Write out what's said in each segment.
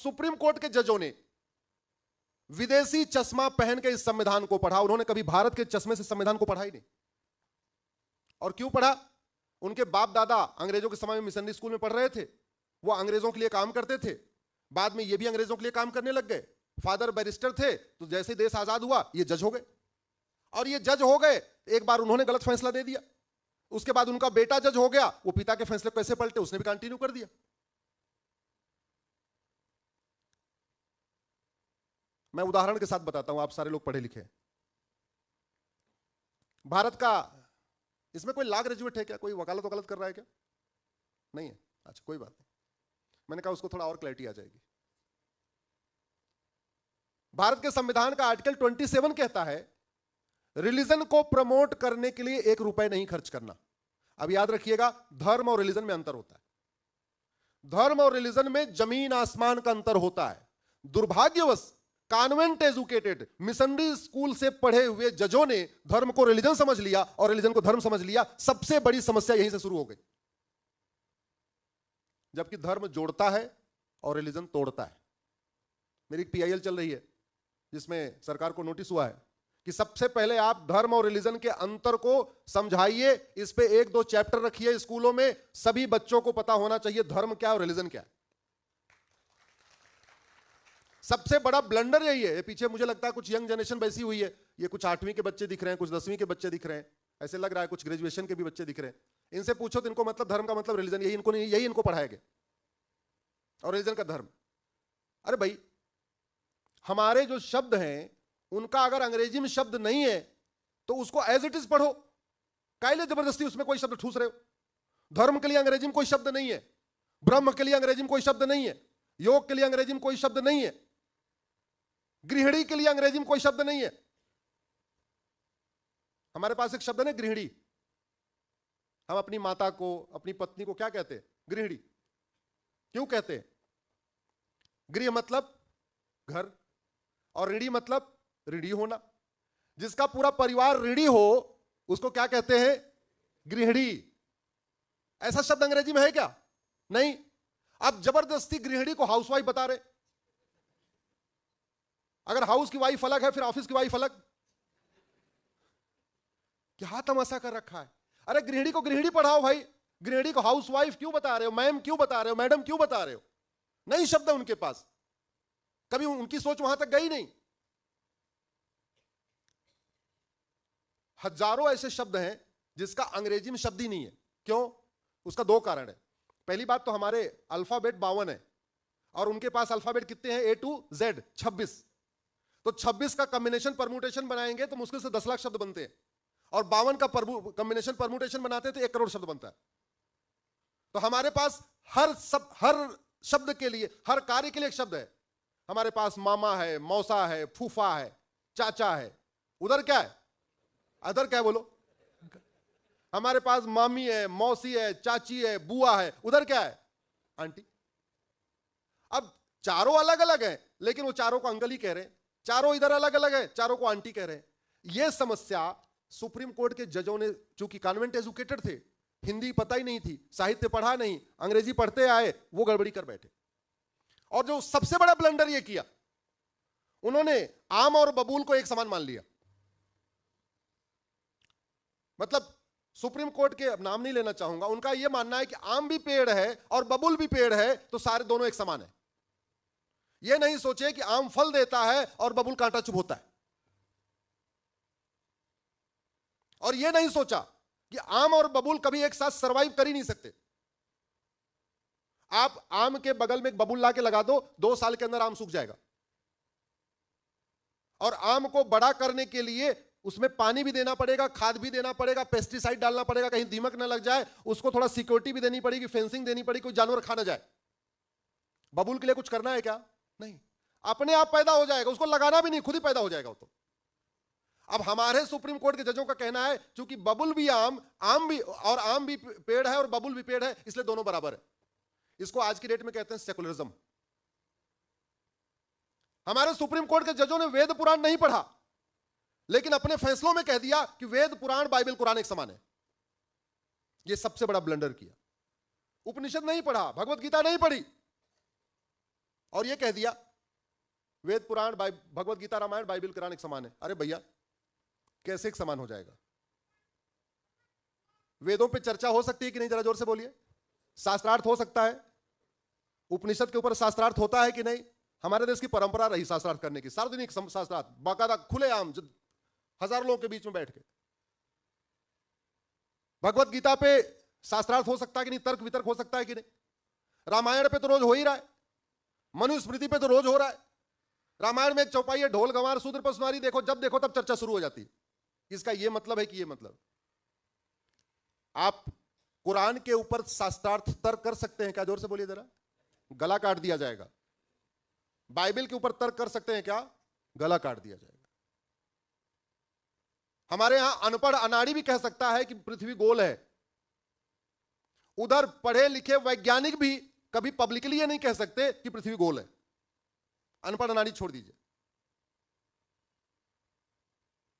Supreme court के जजों ने विदेशी चश्मा पहन के इस संविधान को पढ़ा। उन्होंने कभी भारत के चश्मे से संविधान को पढ़ा ही नहीं। और क्यों पढ़ा? उनके बाप दादा अंग्रेजों के समय में मिशनरी स्कूल में पढ़ रहे थे, वो अंग्रेजों के लिए काम करते थे, बाद में ये भी अंग्रेजों के लिए काम करने लग गए। फादर बैरिस्टर थे, तो जैसे देश आजाद हुआ ये जज हो गए। और ये जज हो गए, एक बार उन्होंने गलत फैसला दे दिया, उसके बाद उनका बेटा जज हो गया, वो पिता के फैसले कैसे पलटे उसने भी कंटिन्यू कर दिया। मैं उदाहरण के साथ बताता हूं, आप सारे लोग पढ़े लिखे हैं। भारत का, इसमें कोई लॉ ग्रेजुएट है क्या? कोई वकालत वकालत कर रहा है क्या? नहीं है? अच्छा, कोई बात नहीं, मैंने कहा उसको थोड़ा और क्लैरिटी आ जाएगी। भारत के संविधान का आर्टिकल 27 कहता है रिलीजन को प्रमोट करने के लिए 1 रुपए नहीं खर्च करना। अब याद रखिएगा, धर्म और रिलीजन में अंतर होता है। धर्म और रिलीजन में जमीन आसमान का अंतर होता है। दुर्भाग्यवश कॉन्वेंट एजुकेटेड मिशनरी स्कूल से पढ़े हुए जजों ने धर्म को रिलीजन समझ लिया और रिलीजन को धर्म समझ लिया। सबसे बड़ी समस्या यहीं से शुरू हो गई। जबकि धर्म जोड़ता है और रिलीजन तोड़ता है। मेरी एक PIL चल रही है जिसमें सरकार को नोटिस हुआ है कि सबसे पहले आप धर्म और रिलीजन के अंतर को समझाइए। इस पे 1-2 चैप्टर रखिए स्कूलों में। सभी बच्चों को पता होना चाहिए धर्म क्या और रिलीजन क्या है। सबसे बड़ा ब्लंडर यही है। पीछे मुझे लगता है कुछ यंग जनरेशन बैसी हुई है, ये कुछ 8वीं के बच्चे दिख रहे हैं, कुछ 10वीं के बच्चे दिख रहे हैं, ऐसे लग रहा है कुछ ग्रेजुएशन के भी बच्चे दिख रहे हैं। इनसे पूछो तो इनको मतलब धर्म का मतलब रिलीजन, यही इनको पढ़ाया गया, और रिलीजन का धर्म। अरे भाई, हमारे जो शब्द हैं उनका अगर अंग्रेजी में शब्द नहीं है तो उसको एज इट इज पढ़ो। काहे जबरदस्ती उसमें कोई शब्द ठूस रहे हो? धर्म के लिए अंग्रेजी में कोई शब्द नहीं है, ब्रह्म के लिए अंग्रेजी में कोई शब्द नहीं है, योग के लिए अंग्रेजी में कोई शब्द नहीं है, गृहिणी के लिए अंग्रेजी में कोई शब्द नहीं है। हमारे पास एक शब्द है गृहिणी। हम अपनी माता को, अपनी पत्नी को क्या कहते हैं? गृहिणी। क्यों कहते हैं? गृह मतलब घर और ऋणी मतलब ऋणी होना। जिसका पूरा परिवार ऋणी हो उसको क्या कहते हैं? गृहिणी। ऐसा शब्द अंग्रेजी में है क्या? नहीं। अब जबरदस्ती गृहिणी को हाउसवाइफ बता रहे। अगर हाउस की वाइफ अलग है फिर ऑफिस की वाइफ अलग। क्या तमाशा कर रखा है? अरे गृहिणी को गृहिणी पढ़ाओ भाई। गृहिणी को हाउसवाइफ क्यों बता रहे हो? मैम क्यों बता रहे हो? मैडम क्यों बता रहे हो? नई शब्द है उनके पास, कभी उनकी सोच वहां तक गई नहीं। हजारों ऐसे शब्द हैं जिसका अंग्रेजी में शब्द ही नहीं है। क्यों? उसका 2 कारण है। पहली बात तो हमारे अल्फाबेट 52 है और उनके पास अल्फाबेट कितने हैं? A to Z 26। तो 26 का कॉम्बिनेशन परम्यूटेशन बनाएंगे तो मुश्किल से 10 लाख शब्द बनते हैं, और 52 का कॉम्बिनेशन परम्यूटेशन बनाते हैं तो 1 करोड़ शब्द बनता है। तो हमारे पास हर शब्द के लिए, हर कार्य के लिए एक शब्द है। हमारे पास मामा है, मौसा है, फूफा है, चाचा है। उधर क्या है? अदर क्या है? बोलो। हमारे पास मामी है, मौसी है, चाची है, बुआ है। उधर क्या है? आंटी। अब चारों अलग अलग हैं लेकिन वो चारों को अंकल ही कह रहे हैं। चारों इधर अलग अलग है, चारों को आंटी कह रहे हैं। यह समस्या सुप्रीम कोर्ट के जजों ने, चूंकि कॉन्वेंट एजुकेटेड थे, हिंदी पता ही नहीं थी, साहित्य पढ़ा नहीं, अंग्रेजी पढ़ते आए, वो गड़बड़ी कर बैठे। और जो सबसे बड़ा ब्लंडर ये किया, उन्होंने आम और बबूल को एक समान मान लिया। मतलब सुप्रीम कोर्ट के, अब नाम नहीं लेना चाहूंगा, उनका यह मानना है कि आम भी पेड़ है और बबूल भी पेड़ है तो सारे दोनों एक समान है। यह नहीं सोचे कि आम फल देता है और बबूल कांटा चुभोता है। और यह नहीं सोचा कि आम और बबूल कभी एक साथ सरवाइव कर ही नहीं सकते। आप आम के बगल में एक बबूल ला के लगा दो, 2 साल के अंदर आम सूख जाएगा। और आम को बड़ा करने के लिए उसमें पानी भी देना पड़ेगा, खाद भी देना पड़ेगा, पेस्टिसाइड डालना पड़ेगा, कहीं दीमक ना लग जाए, उसको थोड़ा सिक्योरिटी भी देनी पड़ेगी, फेंसिंग देनी पड़ेगी, कोई जानवर खा ना जाए। बबूल के लिए कुछ करना है क्या? नहीं, अपने आप पैदा हो जाएगा, उसको लगाना भी नहीं, खुद ही पैदा हो जाएगा वो तो। अब हमारे सुप्रीम कोर्ट के जजों का कहना है क्योंकि बबुल भी आम भी, और आम भी पेड़ है और बबुल भी पेड़ है, इसलिए दोनों बराबर है। इसको आज की डेट में कहते हैं सेकुलरिज्म। हमारे सुप्रीम कोर्ट के जजों ने वेद पुराण नहीं पढ़ा लेकिन अपने फैसलों में कह दिया कि वेद पुराण बाइबल कुरान एक समान है। यह सबसे बड़ा ब्लंडर किया। उपनिषद नहीं पढ़ा, भगवत गीता नहीं पढ़ी, और ये कह दिया वेद पुराण भगवत गीता रामायण बाइबल कुरान एक समान है। अरे भैया कैसे एक समान हो जाएगा? वेदों पे चर्चा हो सकती है कि नहीं? जरा जोर से बोलिए। शास्त्रार्थ हो सकता है? उपनिषद के ऊपर शास्त्रार्थ होता है कि नहीं? हमारे देश की परंपरा रही शास्त्रार्थ करने की, सार्वजनिक शास्त्रार्थ, बाकायदा खुलेआम हजारों लोगों के बीच में बैठ के। भगवत गीता पे शास्त्रार्थ हो सकता है कि नहीं? तर्क वितर्क हो सकता है कि नहीं? रामायण पे तो रोज हो ही रहा है, मनुस्मृति पे तो रोज हो रहा है। रामायण में एक चौपाई है, ढोल गंवार शूद्र पर सुनारी, देखो जब देखो तब चर्चा शुरू हो जाती है। इसका ये मतलब है कि ये मतलब आप कुरान के ऊपर शास्त्रार्थ तर्क कर सकते हैं क्या? जोर से बोलिए जरा, गला काट दिया जाएगा। बाइबल के ऊपर तर्क कर सकते हैं क्या? गला काट दिया जाएगा। हमारे यहां अनपढ़ अनाड़ी भी कह सकता है कि पृथ्वी गोल है। उधर पढ़े लिखे वैज्ञानिक भी कभी पब्लिकली ये नहीं कह सकते कि पृथ्वी गोल है। अनपढ़ अनाड़ी छोड़ दीजिए,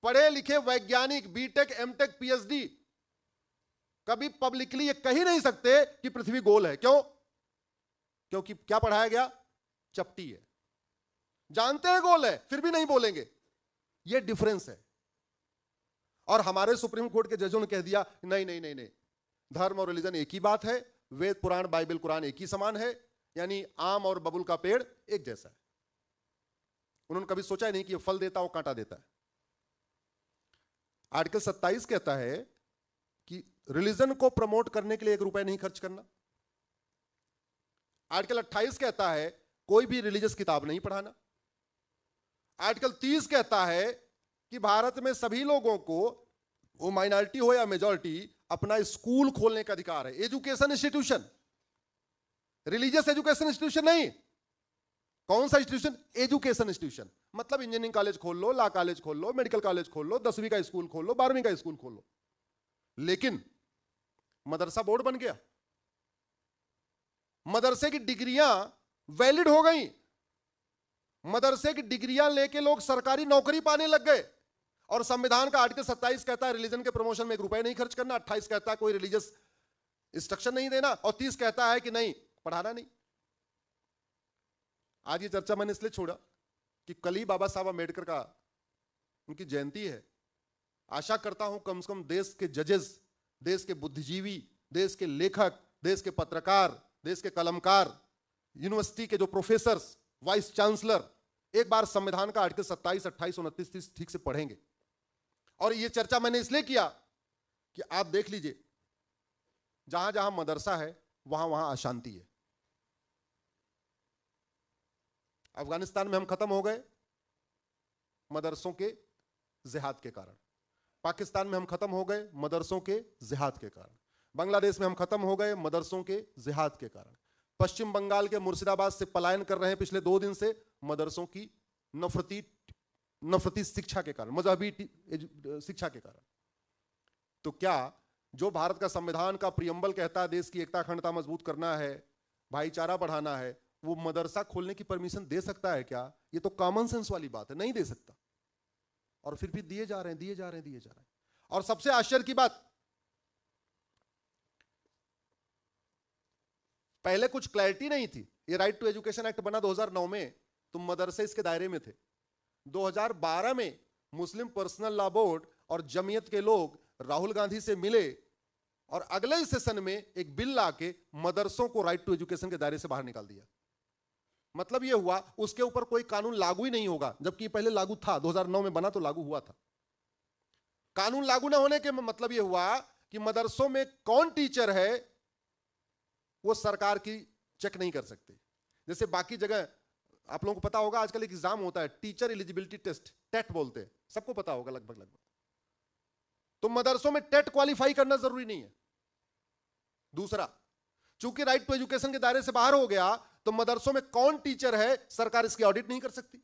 पढ़े लिखे वैज्ञानिक बीटेक एमटेक पीएचडी कभी पब्लिकली ये कह ही नहीं सकते कि पृथ्वी गोल है। क्यों? क्योंकि क्या पढ़ाया गया? चपटी है। जानते हैं गोल है फिर भी नहीं बोलेंगे। ये डिफरेंस है। और हमारे सुप्रीम कोर्ट के जजों ने कह दिया नहीं नहीं नहीं नहीं, धर्म और रिलीजन एक ही बात है, वेद पुराण बाइबल कुरान एक ही समान है, यानी आम और बबुल का पेड़ एक जैसा है। उन्होंने कभी सोचा ही नहीं कि ये फल देता हो कांटा देता है। आर्टिकल 27 कहता है कि रिलीजन को प्रमोट करने के लिए 1 रुपया नहीं खर्च करना। आर्टिकल 28 कहता है कोई भी रिलीजियस किताब नहीं पढ़ाना। आर्टिकल 30 कहता है कि भारत में सभी लोगों को, वो माइनॉरिटी हो या मेजॉरिटी, अपना स्कूल खोलने का अधिकार है। Education institution, religious education institution नहीं। कौन सा इंस्टीट्यूशन? Education institution. मतलब इंजीनियरिंग कॉलेज खोल लो, लॉ कॉलेज खोल लो, मेडिकल कॉलेज खोल लो, 10वीं का स्कूल खोल लो, 12वीं का स्कूल खोल लो। लेकिन मदरसा बोर्ड बन गया, मदरसे की डिग्रियां वैलिड हो गई, मदरसे की डिग्रियां लेके लोग सरकारी नौकरी पाने लग गए। और संविधान का आर्टिकल 27 कहता है रिलीजन के प्रमोशन में 1 रुपया नहीं खर्च करना, 28 कहता है कोई रिलीजियस इंस्ट्रक्शन नहीं देना, और 30 कहता है कि नहीं पढ़ाना नहीं। आज ये चर्चा मैंने इसलिए छोड़ा कि कल ही बाबा साहब अम्बेडकर का उनकी जयंती है। आशा करता हूं कम से कम देश के जजेस, देश के बुद्धिजीवी, देश के लेखक, देश के पत्रकार, देश के कलमकार, यूनिवर्सिटी के जो प्रोफेसर्स, वाइस चांसलर एक बार संविधान का आर्टिकल 27, 28, 29, 30 ठीक से पढ़ेंगे। और ये चर्चा मैंने इसलिए किया कि आप देख लीजिए जहां जहां मदरसा है वहां वहां अशांति है। अफगानिस्तान में हम खत्म हो गए मदरसों के जिहाद के कारण, पाकिस्तान में हम खत्म हो गए मदरसों के जिहाद के कारण, बांग्लादेश में हम खत्म हो गए मदरसों के जिहाद के कारण, पश्चिम बंगाल के मुर्शिदाबाद से पलायन कर रहे हैं पिछले 2 दिन से मदरसों की नफरती शिक्षा के कारण, मजहबी शिक्षा के कारण। तो क्या जो भारत का संविधान का प्रियम्बल कहता है देश की एकता अखंडता मजबूत करना है, भाईचारा बढ़ाना है, वो मदरसा खोलने की परमिशन दे सकता है क्या? ये तो कॉमन सेंस वाली बात है, नहीं दे सकता। और फिर भी दिए जा रहे हैं, दिए जा रहे हैं, दिए जा रहे हैं। और सबसे आश्चर्य की बात, पहले कुछ क्लैरिटी नहीं थी। ये राइट टू एजुकेशन एक्ट बना 2009 में, तो मदरसे इसके दायरे में थे। 2012 में मुस्लिम पर्सनल लॉ बोर्ड और जमीयत के लोग राहुल गांधी से मिले और अगले ही सेशन में एक बिल लाके मदरसों को राइट टू एजुकेशन के दायरे से बाहर निकाल दिया। मतलब यह हुआ उसके ऊपर कोई कानून लागू ही नहीं होगा, जबकि पहले लागू था, 2009 में बना तो लागू हुआ था। कानून लागू ना होने के मतलब यह हुआ कि मदरसों में कौन टीचर है वो सरकार की चेक नहीं कर सकते। जैसे बाकी जगह आप लोगों को पता होगा आजकल एक एग्जाम होता है, टीचर एलिजिबिलिटी टेस्ट, टेट बोलते हैं, सबको पता होगा लगभग। तो मदरसों में टेट क्वालिफाई करना जरूरी नहीं है। दूसरा, चूंकि राइट टू एजुकेशन के दायरे से बाहर हो गया, तो मदरसों में कौन टीचर है सरकार इसकी ऑडिट नहीं कर सकती।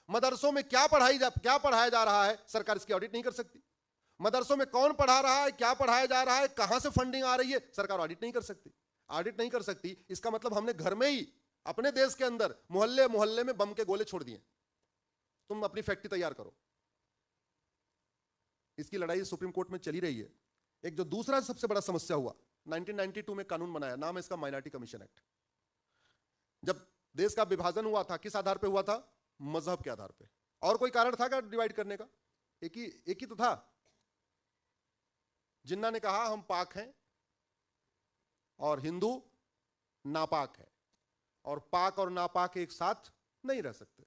मदरसों में क्या पढ़ाया जा रहा है सरकार इसकी ऑडिट नहीं कर सकती। मदरसों में कौन पढ़ा रहा है, क्या पढ़ाया जा रहा है, कहां से फंडिंग आ रही है, सरकार ऑडिट नहीं कर सकती। ऑडिट नहीं कर सकती, इसका मतलब हमने घर में ही अपने देश के अंदर मोहल्ले मोहल्ले में बम के गोले छोड़ दिए। तुम अपनी फैक्ट्री तैयार करो। इसकी लड़ाई सुप्रीम कोर्ट में चली रही है। एक जो दूसरा सबसे बड़ा समस्या हुआ, 1992 में कानून बनाया, नाम है इसका माइनॉरिटी कमीशन एक्ट। जब देश का विभाजन हुआ था किस आधार पे हुआ था? मजहब के आधार पे। और कोई कारण था क्या डिवाइड करने का? एक ही तो था। जिन्ना ने कहा हम पाक हैं और हिंदू नापाक है, और पाक और नापाक एक साथ नहीं रह सकते।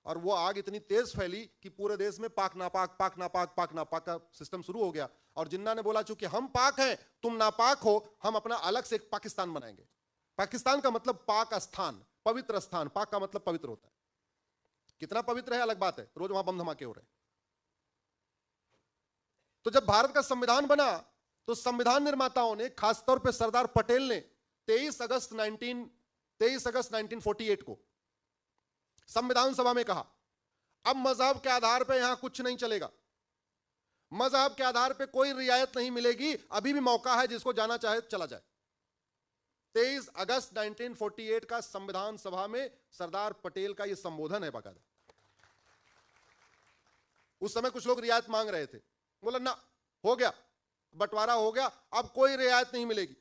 और वो आग इतनी तेज फैली कि पूरे देश में पाक नापाक का सिस्टम शुरू हो गया। और जिन्ना ने बोला चूंकि हम पाक हैं तुम नापाक हो, हम अपना अलग से एक पाकिस्तान बनाएंगे। पाकिस्तान का मतलब पाक स्थान, पवित्र स्थान। पाक का मतलब पवित्र होता है। कितना पवित्र है अलग बात है, रोज वहां बम धमाके हो रहे हैं। तो जब भारत का संविधान बना तो संविधान निर्माताओं ने, खासतौर पे सरदार पटेल ने 23 अगस्त 1948 को संविधान सभा में कहा, अब मजहब के आधार पे यहां कुछ नहीं चलेगा, मजहब के आधार पे कोई रियायत नहीं मिलेगी, अभी भी मौका है, जिसको जाना चाहे चला जाए। 23 अगस्त 1948 का संविधान सभा में सरदार पटेल का यह संबोधन है बाकायदा। उस समय कुछ लोग रियायत मांग रहे थे, बोला ना, हो गया, बंटवारा हो गया, अब कोई रियायत नहीं मिलेगी।